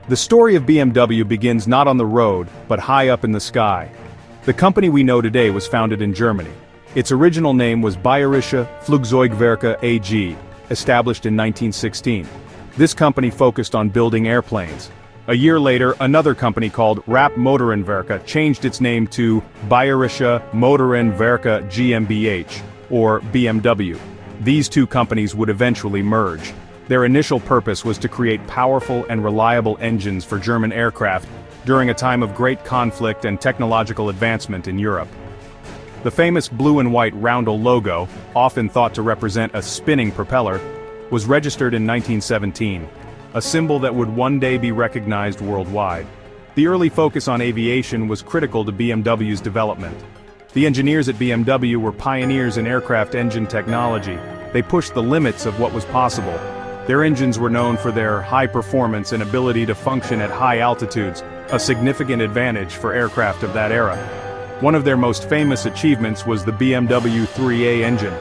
The story of BMW begins not on the road, but high up in the sky. The company we know today was founded in Germany. Its original name was Bayerische Flugzeugwerke AG, established in 1916. This company focused on building airplanes. A year later, another company called Rapp Motorenwerke changed its name to Bayerische Motorenwerke GmbH, or BMW. These two companies would eventually merge. Their initial purpose was to create powerful and reliable engines for German aircraft during a time of great conflict and technological advancement in Europe. The famous blue and white roundel logo, often thought to represent a spinning propeller, was registered in 1917, a symbol that would one day be recognized worldwide. The early focus on aviation was critical to BMW's development. The engineers at BMW were pioneers in aircraft engine technology. They pushed the limits of what was possible. Their engines were known for their high performance and ability to function at high altitudes, a significant advantage for aircraft of that era. One of their most famous achievements was the BMW 3A engine.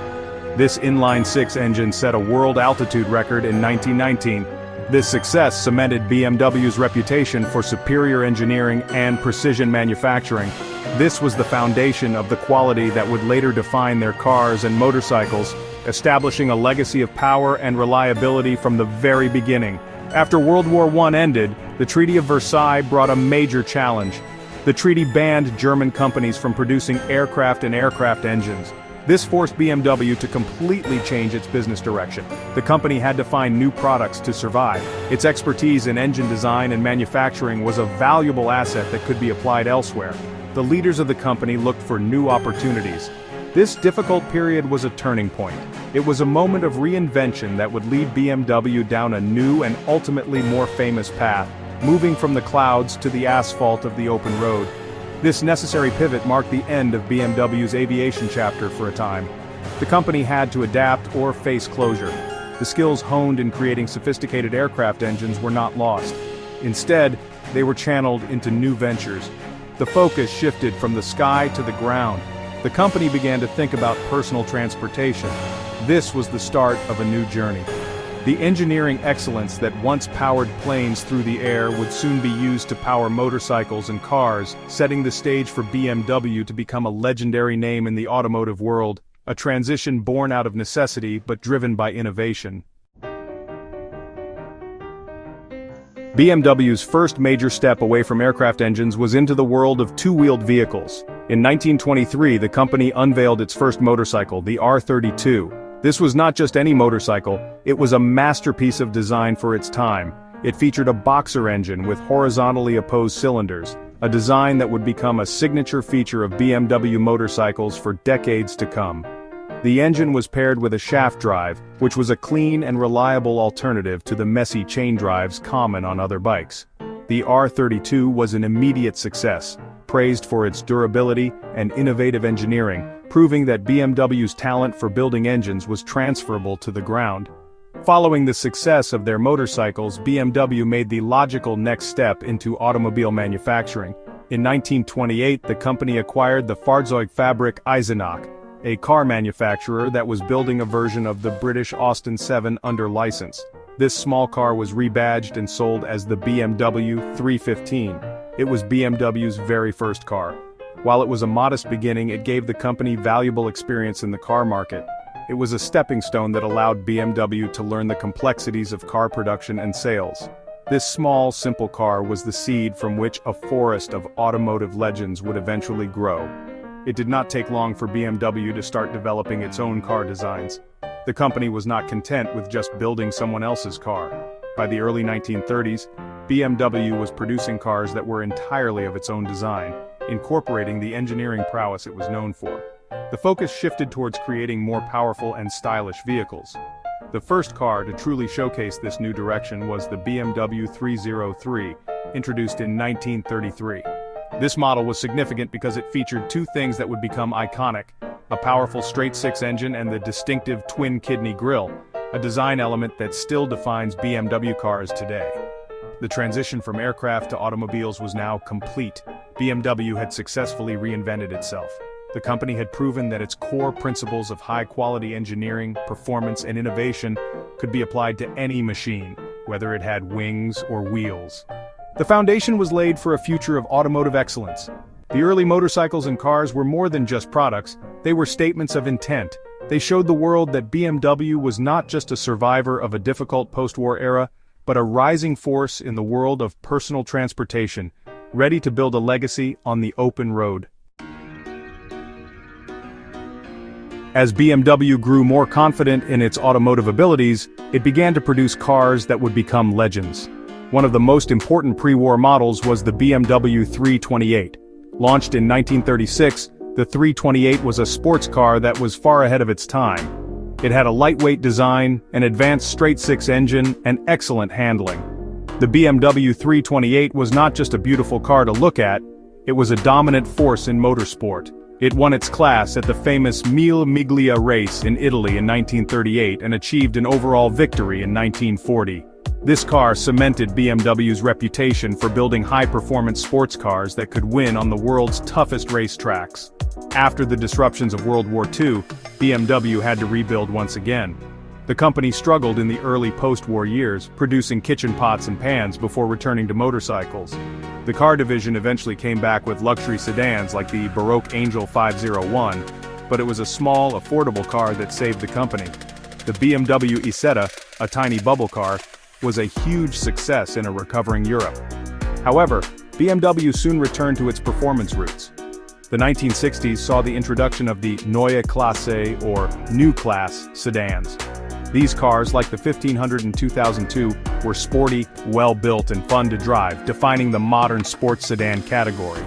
This inline-six engine set a world altitude record in 1919. This success cemented BMW's reputation for superior engineering and precision manufacturing. This was the foundation of the quality that would later define their cars and motorcycles, establishing a legacy of power and reliability from the very beginning. After World War I ended, the Treaty of Versailles brought a major challenge. The treaty banned German companies from producing aircraft and aircraft engines. This forced BMW to completely change its business direction. The company had to find new products to survive. Its expertise in engine design and manufacturing was a valuable asset that could be applied elsewhere. The leaders of the company looked for new opportunities. This difficult period was a turning point. It was a moment of reinvention that would lead BMW down a new and ultimately more famous path, moving from the clouds to the asphalt of the open road. This necessary pivot marked the end of BMW's aviation chapter for a time. The company had to adapt or face closure. The skills honed in creating sophisticated aircraft engines were not lost. Instead, they were channeled into new ventures. The focus shifted from the sky to the ground. The company began to think about personal transportation. This was the start of a new journey. The engineering excellence that once powered planes through the air would soon be used to power motorcycles and cars, setting the stage for BMW to become a legendary name in the automotive world, a transition born out of necessity but driven by innovation. BMW's first major step away from aircraft engines was into the world of two-wheeled vehicles. In 1923, the company unveiled its first motorcycle, the R32. This was not just any motorcycle, it was a masterpiece of design for its time. It featured a boxer engine with horizontally opposed cylinders, a design that would become a signature feature of BMW motorcycles for decades to come. The engine was paired with a shaft drive, which was a clean and reliable alternative to the messy chain drives common on other bikes. The R32 was an immediate success, praised for its durability and innovative engineering, proving that BMW's talent for building engines was transferable to the ground. Following the success of their motorcycles, BMW made the logical next step into automobile manufacturing. In 1928, the company acquired the Fahrzeugfabrik Eisenach, a car manufacturer that was building a version of the British Austin 7 under license. This small car was rebadged and sold as the BMW 315. It was BMW's very first car. While it was a modest beginning, it gave the company valuable experience in the car market. It was a stepping stone that allowed BMW to learn the complexities of car production and sales. This small, simple car was the seed from which a forest of automotive legends would eventually grow. It did not take long for BMW to start developing its own car designs. The company was not content with just building someone else's car. By the early 1930s, BMW was producing cars that were entirely of its own design, incorporating the engineering prowess it was known for. The focus shifted towards creating more powerful and stylish vehicles. The first car to truly showcase this new direction was the BMW 303, introduced in 1933. This model was significant because it featured two things that would become iconic: a powerful straight-six engine and the distinctive twin-kidney grille, a design element that still defines BMW cars today. The transition from aircraft to automobiles was now complete. BMW had successfully reinvented itself. The company had proven that its core principles of high-quality engineering, performance, and innovation could be applied to any machine, whether it had wings or wheels. The foundation was laid for a future of automotive excellence. The early motorcycles and cars were more than just products, they were statements of intent. They showed the world that BMW was not just a survivor of a difficult post-war era, but a rising force in the world of personal transportation, ready to build a legacy on the open road. As BMW grew more confident in its automotive abilities, it began to produce cars that would become legends. One of the most important pre-war models was the BMW 328. Launched in 1936, the 328 was a sports car that was far ahead of its time. It had a lightweight design, an advanced straight-six engine, and excellent handling. The BMW 328 was not just a beautiful car to look at, it was a dominant force in motorsport. It won its class at the famous Mille Miglia race in Italy in 1938 and achieved an overall victory in 1940. This car cemented BMW's reputation for building high-performance sports cars that could win on the world's toughest racetracks. After the disruptions of World War II, BMW had to rebuild once again. The company struggled in the early post-war years, producing kitchen pots and pans before returning to motorcycles. The car division eventually came back with luxury sedans like the Baroque Angel 501, but it was a small, affordable car that saved the company. The BMW Isetta, a tiny bubble car, was a huge success in a recovering Europe. However, BMW soon returned to its performance roots. The 1960s saw the introduction of the Neue Klasse or New Class sedans. These cars, like the 1500 and 2002, were sporty, well-built and fun to drive, defining the modern sports sedan category.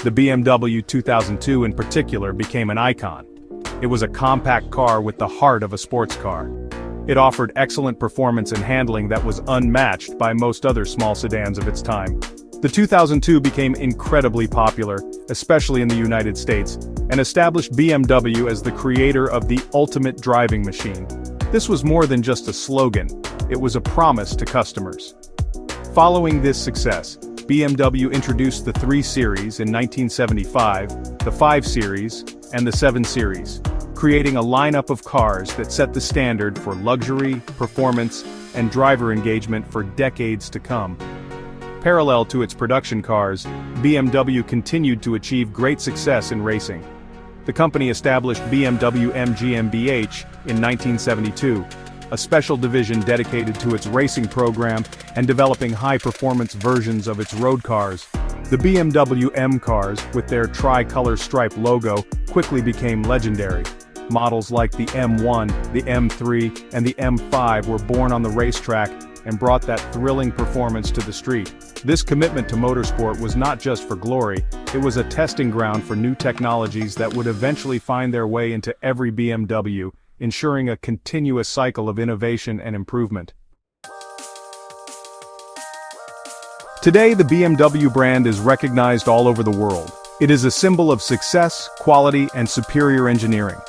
The BMW 2002 in particular became an icon. It was a compact car with the heart of a sports car. It offered excellent performance and handling that was unmatched by most other small sedans of its time. The 2002 became incredibly popular, especially in the United States, and established BMW as the creator of the ultimate driving machine. This was more than just a slogan, it was a promise to customers. Following this success, BMW introduced the 3 Series in 1975, the 5 Series, and the 7 Series, creating a lineup of cars that set the standard for luxury, performance, and driver engagement for decades to come. Parallel to its production cars, BMW continued to achieve great success in racing. The company established BMW M GmbH in 1972, a special division dedicated to its racing program and developing high-performance versions of its road cars. The BMW M cars, with their tri-color stripe logo, quickly became legendary. Models like the M1, the M3, and the M5 were born on the racetrack and brought that thrilling performance to the street. This commitment to motorsport was not just for glory, it was a testing ground for new technologies that would eventually find their way into every BMW, ensuring a continuous cycle of innovation and improvement. Today, the BMW brand is recognized all over the world. It is a symbol of success, quality, and superior engineering.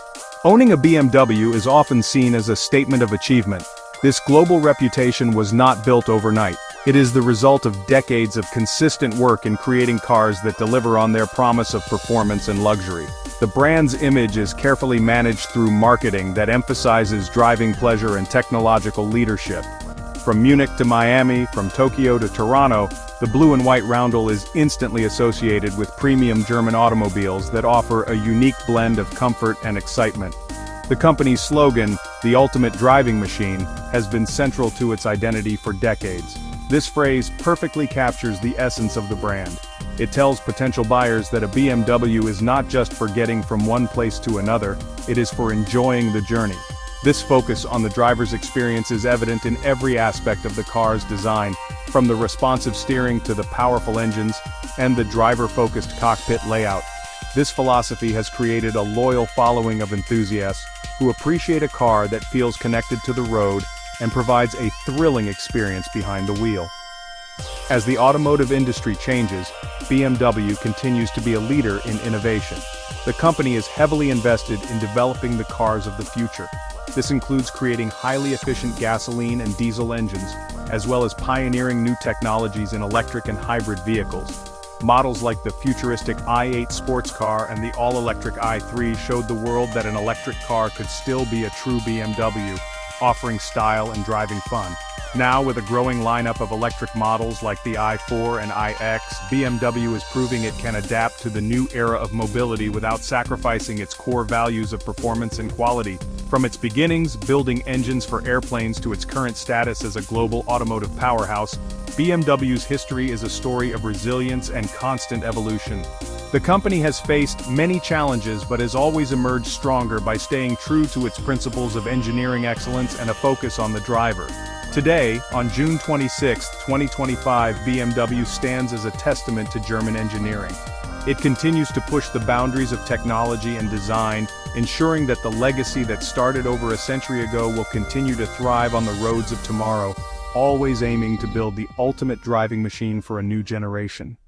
Owning a BMW is often seen as a statement of achievement. This global reputation was not built overnight. It is the result of decades of consistent work in creating cars that deliver on their promise of performance and luxury. The brand's image is carefully managed through marketing that emphasizes driving pleasure and technological leadership. From Munich to Miami, from Tokyo to Toronto, the blue and white roundel is instantly associated with premium German automobiles that offer a unique blend of comfort and excitement. The company's slogan, "The Ultimate Driving Machine," has been central to its identity for decades. This phrase perfectly captures the essence of the brand. It tells potential buyers that a BMW is not just for getting from one place to another, it is for enjoying the journey. This focus on the driver's experience is evident in every aspect of the car's design, from the responsive steering to the powerful engines, and the driver-focused cockpit layout. This philosophy has created a loyal following of enthusiasts who appreciate a car that feels connected to the road and provides a thrilling experience behind the wheel. As the automotive industry changes, BMW continues to be a leader in innovation. The company is heavily invested in developing the cars of the future. This includes creating highly efficient gasoline and diesel engines, as well as pioneering new technologies in electric and hybrid vehicles. Models like the futuristic i8 sports car and the all-electric i3 showed the world that an electric car could still be a true BMW, offering style and driving fun. Now with a growing lineup of electric models like the i4 and iX, BMW is proving it can adapt to the new era of mobility without sacrificing its core values of performance and quality. From its beginnings, building engines for airplanes to its current status as a global automotive powerhouse, BMW's history is a story of resilience and constant evolution. The company has faced many challenges but has always emerged stronger by staying true to its principles of engineering excellence and a focus on the driver. Today, on June 26, 2025, BMW stands as a testament to German engineering. It continues to push the boundaries of technology and design, ensuring that the legacy that started over a century ago will continue to thrive on the roads of tomorrow, always aiming to build the ultimate driving machine for a new generation.